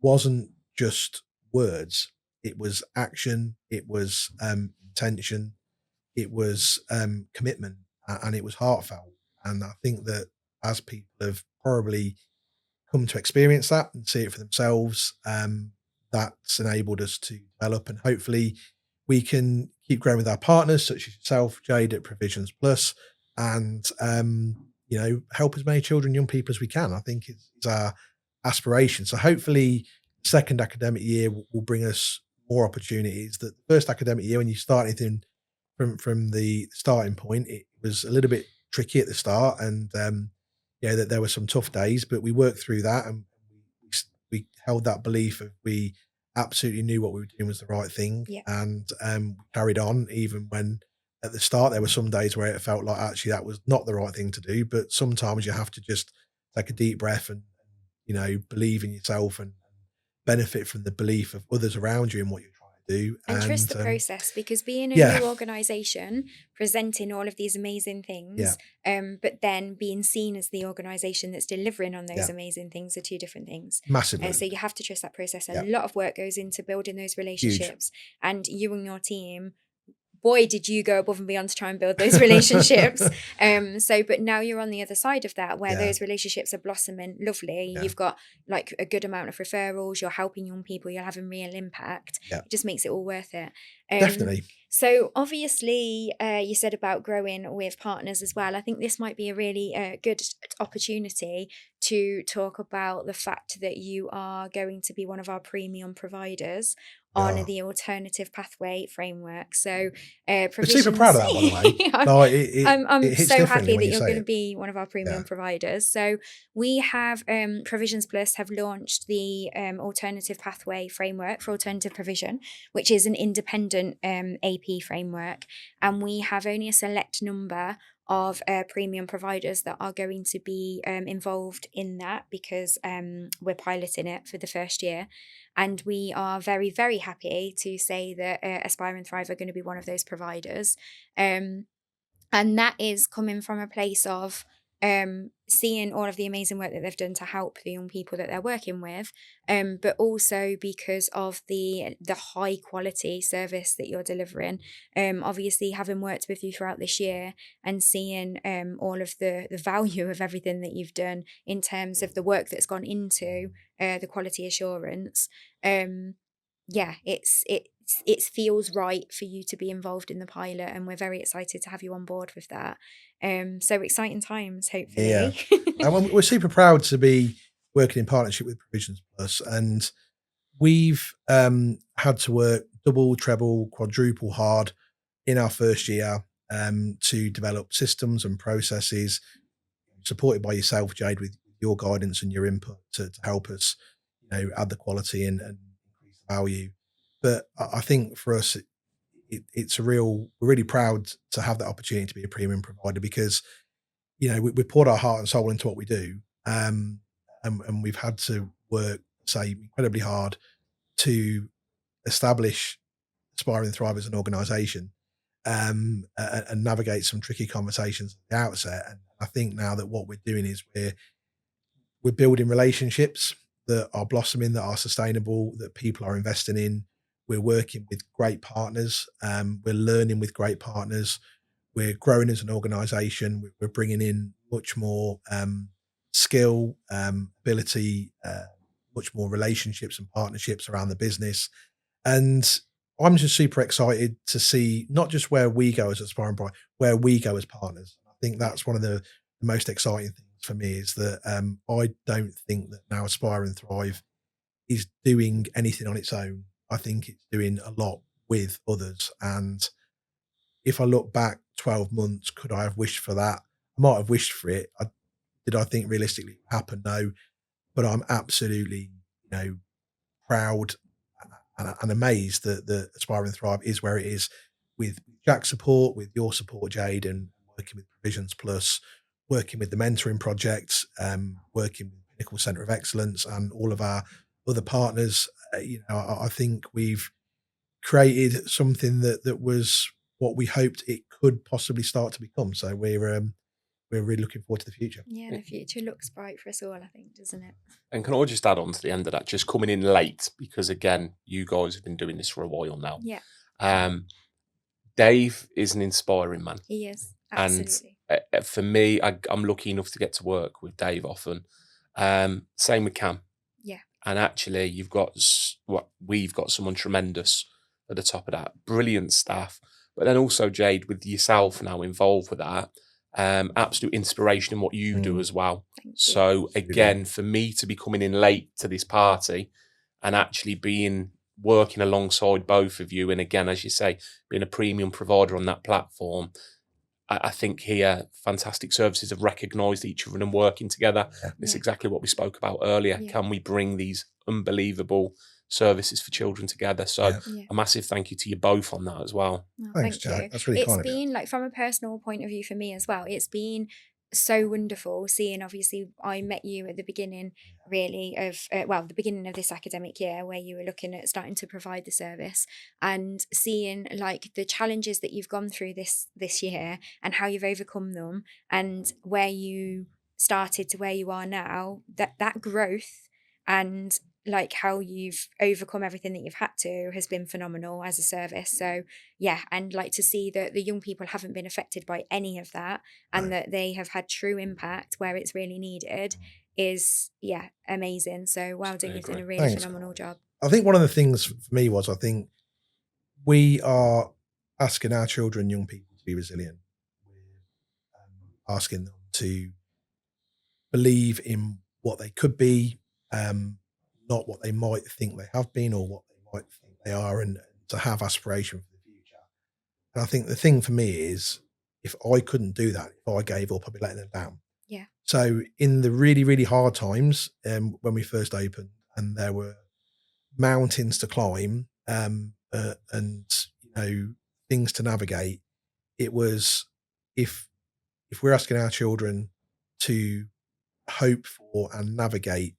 wasn't just words. It was action, it was intention, it was commitment, and it was heartfelt. And I think that as people have probably come to experience that and see it for themselves, that's enabled us to develop, and hopefully we can keep growing with our partners, such as yourself, Jade, at Provisions Plus, and help as many children, young people as we can. I think is our aspiration. So hopefully second academic year will bring us more opportunities. The first academic year, when you start anything from the starting point, it was a little bit tricky at the start, and that there were some tough days, but we worked through that, and we held that belief of we absolutely knew what we were doing was the right thing, and carried on, even when at the start there were some days where it felt like actually that was not the right thing to do. But sometimes you have to just take a deep breath and believe in yourself and benefit from the belief of others around you and what you're trying to do, and trust the process, because being a new organisation, presenting all of these amazing things, but then being seen as the organisation that's delivering on those amazing things are two different things. Massively. So you have to trust that process. A lot of work goes into building those relationships. Huge. And you and your team, boy, did you go above and beyond to try and build those relationships. But now you're on the other side of that, where those relationships are blossoming lovely. You've got like a good amount of referrals. You're helping young people. You're having real impact. It just makes it all worth it. Definitely. So obviously, you said about growing with partners as well. I think this might be a really good opportunity to talk about the fact that you are going to be one of our premium providers on Yeah. the alternative pathway framework. So We're provisions. super proud of that, by the way. Like, I'm it hits so differently happy when that you you're say going to it. be one of our premium providers. So we have Provisions Plus have launched the alternative pathway framework for alternative provision, which is an independent AP framework, and we have only a select number of premium providers that are going to be involved in that, because we're piloting it for the first year. And we are very, very happy to say that Aspire and Thrive are going to be one of those providers. And that is coming from a place of seeing all of the amazing work that they've done to help the young people that they're working with, but also because of the high quality service that you're delivering. Obviously, having worked with you throughout this year and seeing all of the value of everything that you've done in terms of the work that's gone into the quality assurance, it feels right for you to be involved in the pilot, and we're very excited to have you on board with that. So exciting times, hopefully. Yeah. And we're super proud to be working in partnership with Provisions Plus, and we've had to work double, treble, quadruple hard in our first year to develop systems and processes, supported by yourself, Jade, with your guidance and your input to help us, add the quality and increase the value. But I think for us, we're really proud to have that opportunity to be a premium provider, because we poured our heart and soul into what we do, and we've had to work, say, incredibly hard to establish Aspire and Thrive as an organisation, and navigate some tricky conversations at the outset. And I think now that what we're doing is we're building relationships that are blossoming, that are sustainable, that people are investing in. We're working with great partners. We're learning with great partners. We're growing as an organisation. We're bringing in much more skill, ability, much more relationships and partnerships around the business. And I'm just super excited to see not just where we go as Aspiring Pride, where we go as partners. I think that's one of the most exciting things for me, is that I don't think that now Aspire and Thrive is doing anything on its own. I think it's doing a lot with others. And if I look back 12 months, could I have wished for that? I might have wished for it. Did I think realistically it would happen? No. But I'm absolutely, proud and amazed that Aspire and Thrive is where it is, with Jack's support, with your support, Jade, and working with Provisions Plus, working with the mentoring project, working with Pinnacle Centre of Excellence and all of our other partners. I think we've created something that was what we hoped it could possibly start to become. So we're really looking forward to the future. Yeah, the future looks bright for us all, I think, doesn't it? And can I just add on to the end of that, just coming in late, because again, you guys have been doing this for a while now. Yeah. Dave is an inspiring man. He is, absolutely. And for me, I'm lucky enough to get to work with Dave often. Same with Cam. Yeah. And actually, we've got someone tremendous at the top of that. Brilliant staff. But then also, Jade, with yourself now involved with that, absolute inspiration in what you do as well. So again, for me to be coming in late to this party and actually working alongside both of you, and again, as you say, being a premium provider on that platform, I think here fantastic services have recognised each other and working together. Yeah. It's exactly what we spoke about earlier. Yeah. Can we bring these unbelievable services for children together? So Yeah. a massive thank you to you both on that as well. Oh, Thanks, thank you. Jack. That's really kind of you. It's been, like, from a personal point of view for me as well, it's been so wonderful seeing, obviously, I met you at the beginning, really, of, the beginning of this academic year, where you were looking at starting to provide the service, and seeing, like, the challenges that you've gone through this year and how you've overcome them, and where you started to where you are now, that growth and, like, how you've overcome everything that you've had to has been phenomenal as a service. So yeah, and like to see that the young people haven't been affected by any of that, and that they have had true impact where it's really needed is amazing. So well done, you've done a really phenomenal job. I think one of the things for me was, I think we are asking our children, young people, to be resilient. We're asking them to believe in what they could be, not what they might think they have been or what they might think they are and to have aspiration for the future. And I think the thing for me is, if I couldn't do that, if I gave up, I'd be letting them down. Yeah. So in the really, really hard times, when we first opened, and there were mountains to climb, and things to navigate, it was, if we're asking our children to hope for and navigate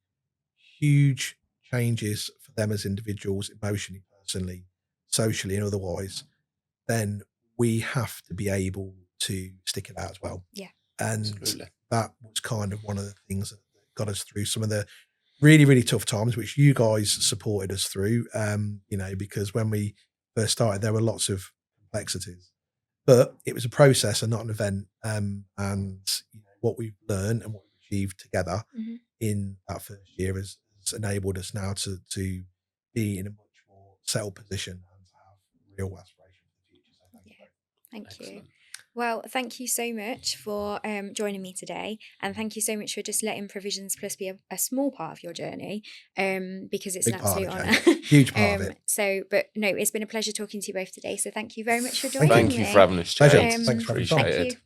huge changes for them as individuals, emotionally, personally, socially, and otherwise, then we have to be able to stick it out as well. Yeah. And Absolutely. that was kind of one of the things that got us through some of the really, really tough times, which you guys supported us through, because when we first started, there were lots of complexities, but it was a process and not an event. And what we've learned and what we've achieved together Mhm. in that first year has enabled us now to be in a much more settled position and to have real aspiration for the future. So thank you. Thank you. Excellent. Well, thank you so much for joining me today, and thank you so much for just letting Provisions Plus be a small part of your journey, because it's Big an part absolute of honour. it, huge part of it. But no, it's been a pleasure talking to you both today. So thank you very much for joining Thank me. you for having us, Jade. Pleasure. Thanks for having us on. Thank Appreciate you. it.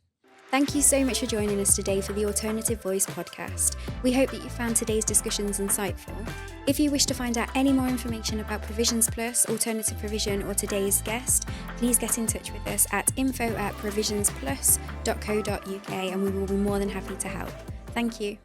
Thank you so much for joining us today for the Alternative Voice podcast. We hope that you found today's discussions insightful. If you wish to find out any more information about Provisions Plus, Alternative Provision, or today's guest, please get in touch with us at info@provisionsplus.co.uk, and we will be more than happy to help. Thank you.